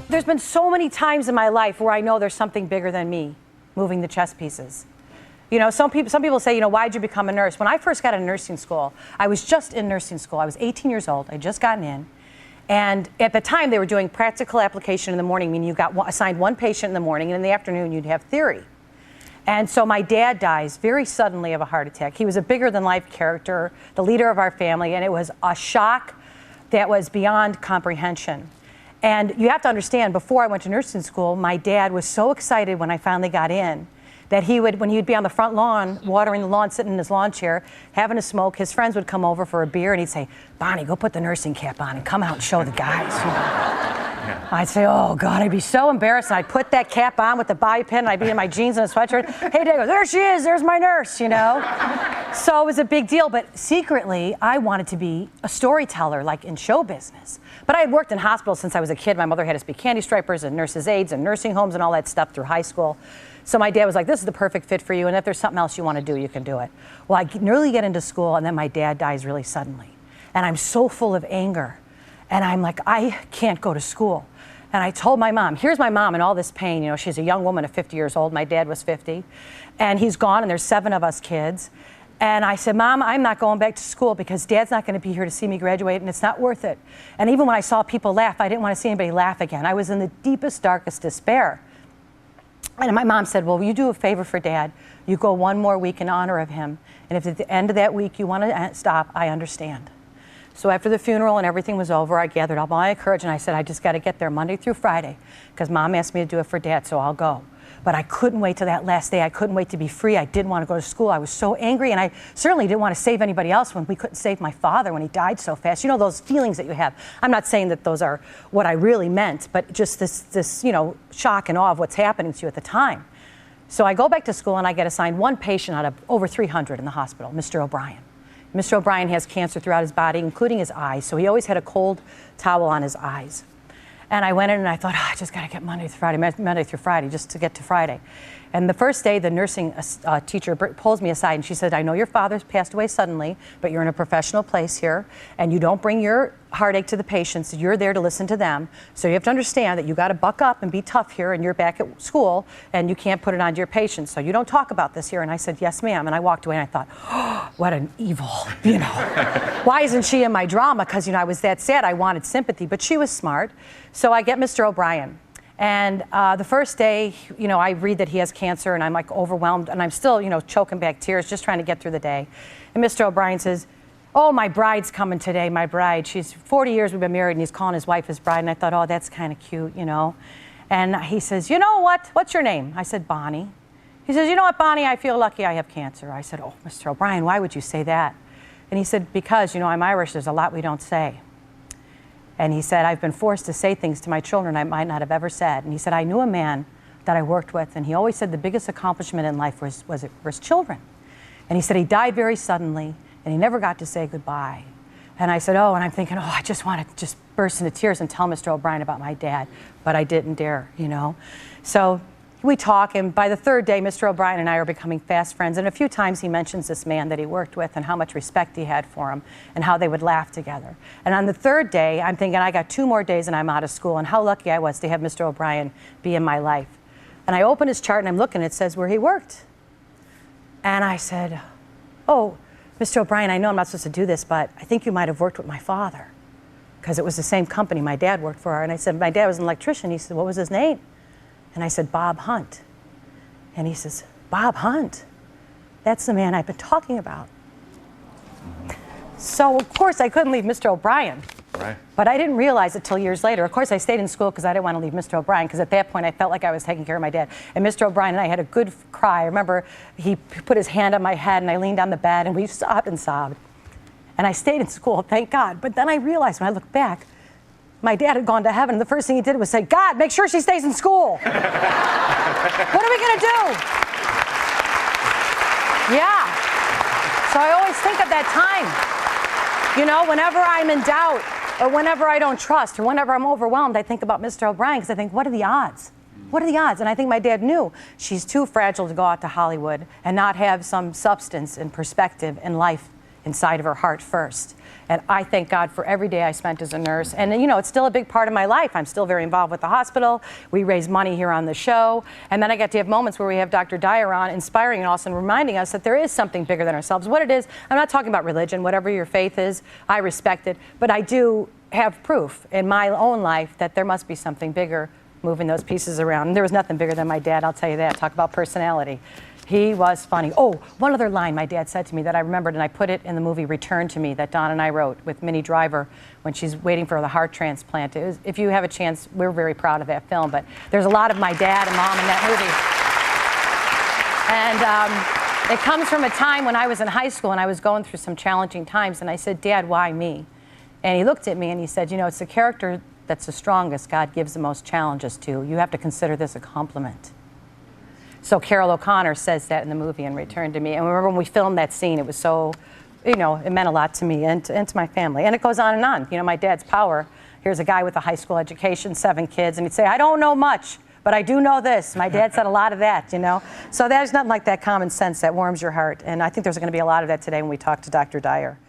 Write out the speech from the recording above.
There's been so many times in my life where I know there's something bigger than me moving the chess pieces. You know, some people say, you know, why'd you become a nurse? When I first got into nursing school, I was just in nursing school. I was 18 years old. I'd just gotten in. And at the time, they were doing practical application in the morning, meaning you got assigned one patient in the morning, and in the afternoon, you'd have theory. And so my dad dies very suddenly of a heart attack. He was a bigger-than-life character, the leader of our family, and it was a shock that was beyond comprehension. And you have to understand, before I went to nursing school, my dad was so excited when I finally got in that he would, when he'd be on the front lawn, watering the lawn, sitting in his lawn chair, having a smoke, his friends would come over for a beer, and he'd say, Bonnie, go put the nursing cap on and come out and show the guys. You know? I'd say, oh, God, I'd be so embarrassed. And I'd put that cap on with the bobby pin, and I'd be in my jeans and a sweatshirt. Hey, Dad goes, there she is, there's my nurse, you know? So it was a big deal, but secretly, I wanted to be a storyteller, like in show business. But I had worked in hospitals since I was a kid. My mother had us be candy stripers and nurses' aides and nursing homes and all that stuff through high school. So my dad was like, this is the perfect fit for you, and if there's something else you want to do, you can do it. Well, I nearly get into school, and then my dad dies really suddenly. And I'm so full of anger. And I'm like, I can't go to school. And I told my mom, here's my mom in all this pain. You know, she's a young woman of 50 years old. My dad was 50. And he's gone, and there's 7 of us kids. And I said, Mom, I'm not going back to school because Dad's not going to be here to see me graduate, and it's not worth it. And even when I saw people laugh, I didn't want to see anybody laugh again. I was in the deepest, darkest despair. And my mom said, well, will you do a favor for Dad? You go one more week in honor of him. And if at the end of that week you want to stop, I understand. So after the funeral and everything was over, I gathered up all my courage and I said, I just got to get there Monday through Friday because Mom asked me to do it for Dad, so I'll go. But I couldn't wait till that last day. I couldn't wait to be free. I didn't want to go to school. I was so angry, and I certainly didn't want to save anybody else when we couldn't save my father when he died so fast. You know, those feelings that you have. I'm not saying that those are what I really meant, but just this you know, shock and awe of what's happening to you at the time. So I go back to school, and I get assigned one patient out of over 300 in the hospital, Mr. O'Brien. Mr. O'Brien has cancer throughout his body, including his eyes, so he always had a cold towel on his eyes. And I went in and I thought, I just got to get Monday through Friday, just to get to Friday. And the first day, the nursing teacher pulls me aside and she said, I know your father's passed away suddenly, but you're in a professional place here, and you don't bring your heartache to the patients. You're there to listen to them. So you have to understand that you got to buck up and be tough here, and you're back at school, and you can't put it on to your patients. So you don't talk about this here. And I said, yes, ma'am. And I walked away and I thought, oh, what an evil, you know. Why isn't she in my drama? Because, you know, I was that sad. I wanted sympathy, but she was smart. So I get Mr. O'Brien. And the first day, you know, I read that he has cancer, and I'm like overwhelmed, and I'm still, you know, choking back tears, just trying to get through the day. And Mr. O'Brien says, oh, my bride's coming today, my bride. She's 40 years we've been married, and he's calling his wife his bride. And I thought, oh, that's kind of cute, you know. And he says, you know what? What's your name? I said, Bonnie. He says, you know what, Bonnie, I feel lucky I have cancer. I said, oh, Mr. O'Brien, why would you say that? And he said, because, you know, I'm Irish, there's a lot we don't say. And he said, I've been forced to say things to my children I might not have ever said. And he said, I knew a man that I worked with, and he always said the biggest accomplishment in life was children. And he said he died very suddenly, and he never got to say goodbye. And I said, oh, and I'm thinking, oh, I just want to just burst into tears and tell Mr. O'Brien about my dad, but I didn't dare, you know. So we talk, and by the third day, Mr. O'Brien and I are becoming fast friends. And a few times he mentions this man that he worked with and how much respect he had for him and how they would laugh together. And on the third day, I'm thinking, I got 2 more days and I'm out of school, and how lucky I was to have Mr. O'Brien be in my life. And I open his chart and I'm looking, it says where he worked. And I said, oh, Mr. O'Brien, I know I'm not supposed to do this, but I think you might have worked with my father, because it was the same company my dad worked for. And I said, my dad was an electrician. He said, what was his name? And I said, Bob Hunt. And he says, Bob Hunt? That's the man I've been talking about. So, of course, I couldn't leave Mr. O'Brien. Right. But I didn't realize it till years later. Of course, I stayed in school because I didn't want to leave Mr. O'Brien, because at that point I felt like I was taking care of my dad. And Mr. O'Brien and I had a good cry. I remember he put his hand on my head and I leaned on the bed and we sobbed and sobbed. And I stayed in school, thank God. But then I realized when I look back, my dad had gone to heaven, and the first thing he did was say, God, make sure she stays in school. What are we going to do? Yeah. So I always think of that time. You know, whenever I'm in doubt, or whenever I don't trust, or whenever I'm overwhelmed, I think about Mr. O'Brien, because I think, what are the odds? What are the odds? And I think my dad knew she's too fragile to go out to Hollywood and not have some substance and perspective in life inside of her heart first. And I thank God for every day I spent as a nurse. And, you know, it's still a big part of my life. I'm still very involved with the hospital. We raise money here on the show. And then I get to have moments where we have Dr. Dyer on, inspiring us and reminding us that there is something bigger than ourselves. What it is, I'm not talking about religion. Whatever your faith is, I respect it. But I do have proof in my own life that there must be something bigger moving those pieces around. And there was nothing bigger than my dad, I'll tell you that. Talk about personality. He was funny. Oh, one other line my dad said to me that I remembered, and I put it in the movie Return to Me that Dawn and I wrote with Minnie Driver when she's waiting for the heart transplant. It was, if you have a chance, we're very proud of that film, but there's a lot of my dad and mom in that movie. And it comes from a time when I was in high school and I was going through some challenging times, and I said, Dad, why me? And he looked at me and he said, you know, it's the character that's the strongest God gives the most challenges to. You have to consider this a compliment. So Carol O'Connor says that in the movie in Return to Me. And remember when we filmed that scene, it was so, you know, it meant a lot to me and to my family. And it goes on and on. You know, my dad's power. Here's a guy with a high school education, 7 kids, and he'd say, I don't know much, but I do know this. My dad said a lot of that, you know. So there's nothing like that common sense that warms your heart. And I think there's going to be a lot of that today when we talk to Dr. Dyer.